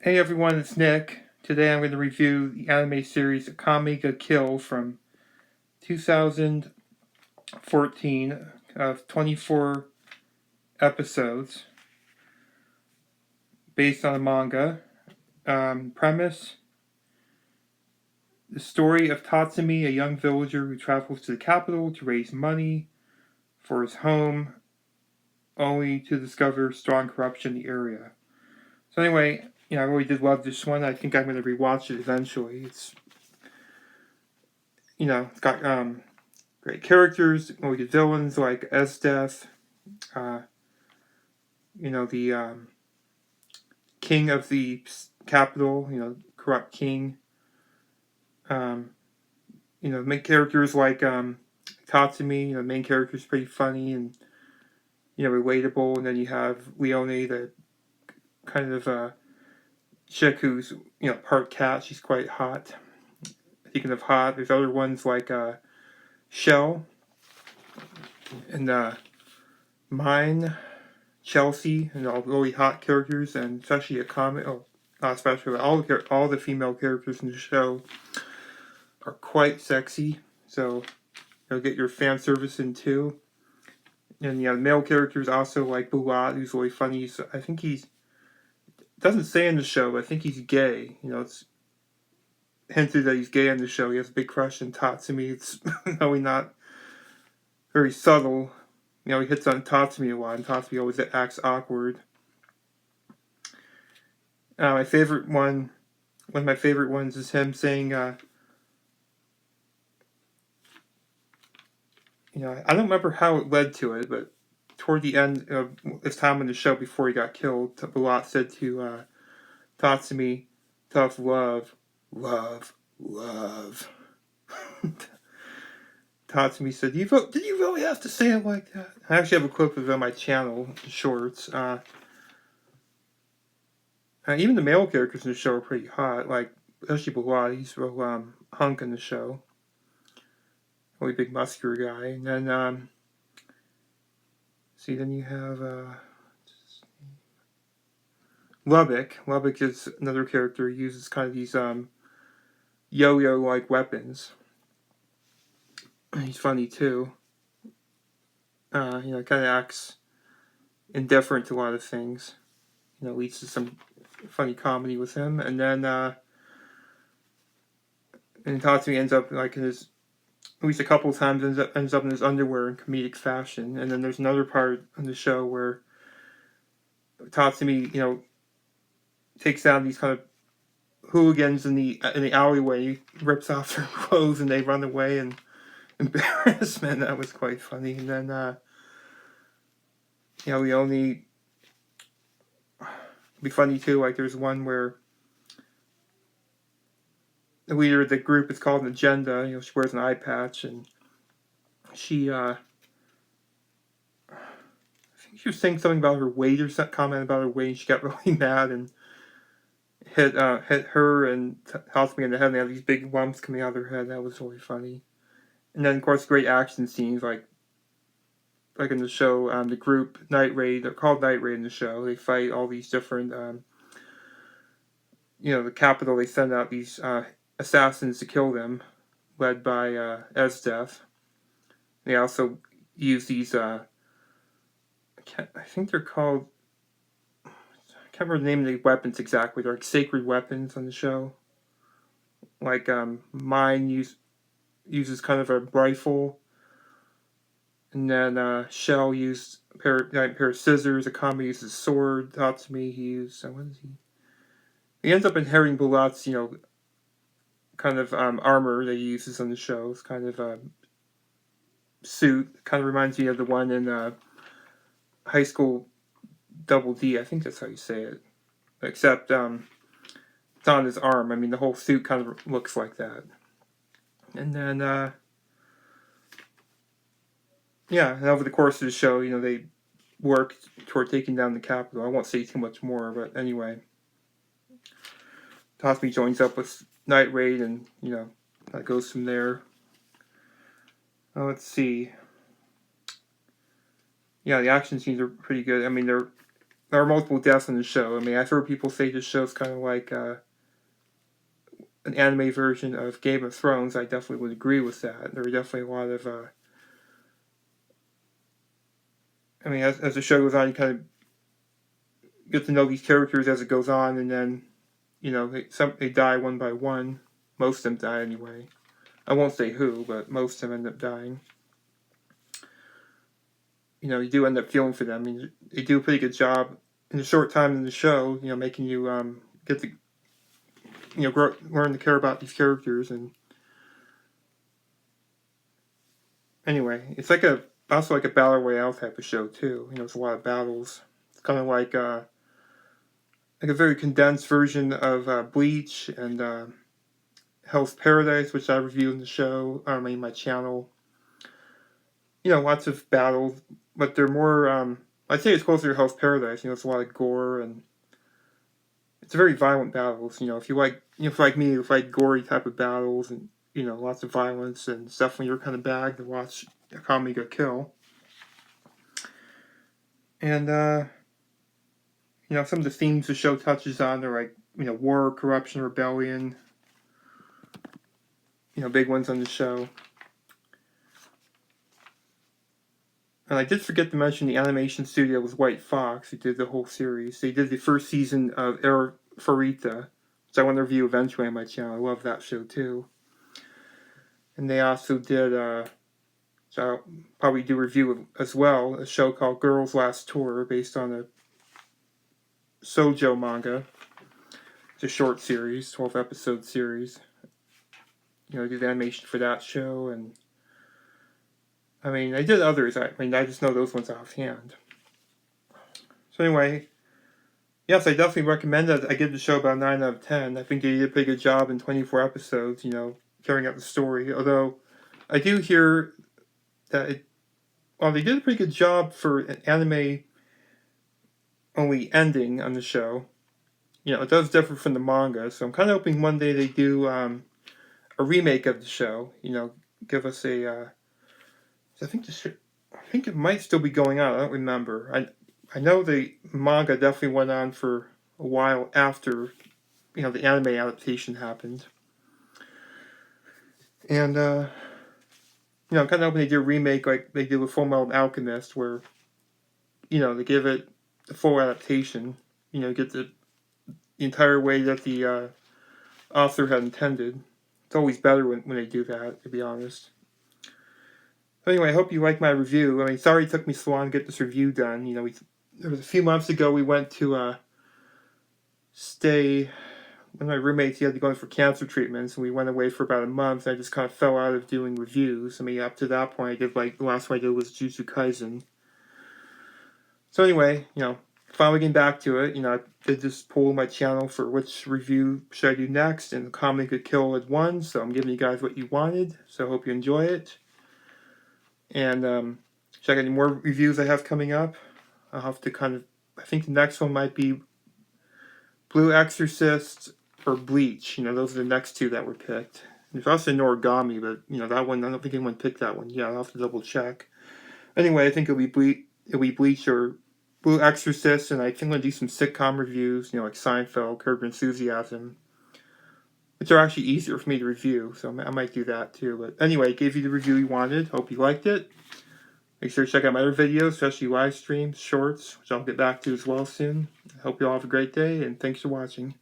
Hey everyone, it's Nick. Today I'm going to review the anime series Akame Ga Kill from 2014 of 24 episodes based on a manga. Premise: the story of Tatsumi, a young villager who travels to the capital to raise money for his home, only to discover strong corruption in the area. So anyway, I really did love this one. I think I'm going to rewatch it eventually. It's got great characters, really good villains like Esdeath, uh, the king of the capital, corrupt king. Um, main characters like Tatsumi, the main character is pretty funny and, relatable. And then you have Leone, the kind of chick who's, part cat. She's quite hot. Speaking of hot, there's other ones like Shell and Mine, Chelsea, and all really hot characters, and especially Akame. Oh, not especially, but all the female characters in the show are quite sexy. So you'll get your fan service in too. And the male characters also like Bulat, who's really funny. I think he's doesn't say in the show, but I think he's gay. It's hinted that he's gay in the show. He has a big crush on Tatsumi. It's really not very subtle. He hits on Tatsumi a lot, and Tatsumi always acts awkward. My favorite one of my favorite ones is him saying, I don't remember how it led to it, but toward the end of his time on the show before he got killed, Bulat said to Tatsumi, "Tough love, love, love." Tatsumi said, "Did you really have to say it like that?" I actually have a clip of it on my channel, shorts. Even the male characters in the show are pretty hot, like especially Bulat. He's real hunk in the show. Really big muscular guy. And then then you have Lubbock. Lubbock is another character. He uses kind of these yo-yo like weapons. He's funny too. Kind of acts indifferent to a lot of things. Leads to some funny comedy with him. And then Tatsumi ends up like in his, at least a couple of times ends up in his underwear in comedic fashion. And then there's another part in the show where Tatsumi, takes down these kind of hooligans in the alleyway. He rips off their clothes and they run away in embarrassment. That was quite funny. And then we only be funny too. Like there's one where the leader of the group is called an Agenda. She wears an eye patch and she I think she was saying something about her weight or some comment about her weight. And she got really mad and hit her and Tatsumi in the head. And they have these big lumps coming out of their head. That was really funny. And then of course great action scenes like in the show, the group Night Raid. They're called Night Raid in the show. They fight all these different, the capital. They send out these assassins to kill them, led by Esdeath. They also use these. I think they're called. I can't remember the name of the weapons exactly. They're like sacred weapons on the show. Like Mine uses kind of a rifle. And then Shell used a pair of scissors. Akame used his sword. Tatsumi, he used... what is he? He ends up inheriting Bulat's, kind of armor that he uses on the show. It's kind of a suit. Kind of reminds me of the one in High School Double D. I think that's how you say it. Except it's on his arm. I mean, the whole suit kind of looks like that. And then... and over the course of the show, they work toward taking down the capital. I won't say too much more, but anyway. Tatsumi joins up with Night Raid, and, that goes from there. Let's see. Yeah, the action scenes are pretty good. I mean, they're there are multiple deaths in the show. I mean, I've heard people say this show's kind of like an anime version of Game of Thrones. I definitely would agree with that. There are definitely a lot of, I mean, as the show goes on, you kind of get to know these characters as it goes on, and then, they die one by one. Most of them die anyway. I won't say who, but most of them end up dying. You do end up feeling for them. I mean, they do a pretty good job in a short time in the show, making you get to, learn to care about these characters. And anyway, it's also like a battle royale type of show too. It's a lot of battles. It's kind of like a very condensed version of Bleach and Hell's Paradise, which I reviewed in the show, my channel. Lots of battles, but they're more, I'd say it's closer to Hell's Paradise. It's a lot of gore, and it's very violent battles. If you like me, you like gory type of battles, and, lots of violence and stuff when you're kind of bag to watch Akame Ga Kill. And, some of the themes the show touches on are like, war, corruption, rebellion, big ones on the show. And I did forget to mention the animation studio was White Fox, who did the whole series. They did the first season of Air Farita, which I want to review eventually on my channel. I love that show too. And they also did, so I'll probably do a review as well, a show called Girls Last Tour, based on a shoujo manga. It's a short series, 12-episode series. I did the animation for that show, and I mean, I did others. I just know those ones offhand. So anyway, yes, I definitely recommend it. I give the show about 9 out of 10. I think they did a pretty good job in 24 episodes, carrying out the story. Although, I do hear that they did a pretty good job for an anime-only ending on the show. It does differ from the manga, so I'm kind of hoping one day they do a remake of the show. Give us a... I think it might still be going on. I don't remember. I know the manga definitely went on for a while after, the anime adaptation happened. And, I'm kind of hoping they do a remake like they did with Fullmetal Alchemist, where, they give it the full adaptation, get the entire way that the author had intended. It's always better when they do that, to be honest. Anyway, I hope you like my review. I mean, sorry it took me so long to get this review done. There was a few months ago we went to stay. One of my roommates, he had to go in for cancer treatments, and we went away for about a month. And I just kind of fell out of doing reviews. I mean, up to that point, the last one I did was Jujutsu Kaisen. So anyway, finally getting back to it. I did this poll on my channel for which review should I do next, and Akame Ga Kill had won. So I'm giving you guys what you wanted. So I hope you enjoy it. And check out any more reviews I have coming up. I'll have to I think the next one might be Blue Exorcist or Bleach. Those are the next two that were picked. There's also an Origami, but, that one, I don't think anyone picked that one. Yeah, I'll have to double check. Anyway, I think it'll be Bleach or Blue Exorcist, and I think I'm going to do some sitcom reviews, like Seinfeld, Curb Your Enthusiasm, which are actually easier for me to review, so I might do that too. But anyway, I gave you the review you wanted. Hope you liked it. Make sure to check out my other videos, especially live streams, shorts, which I'll get back to as well soon. I hope you all have a great day, and thanks for watching.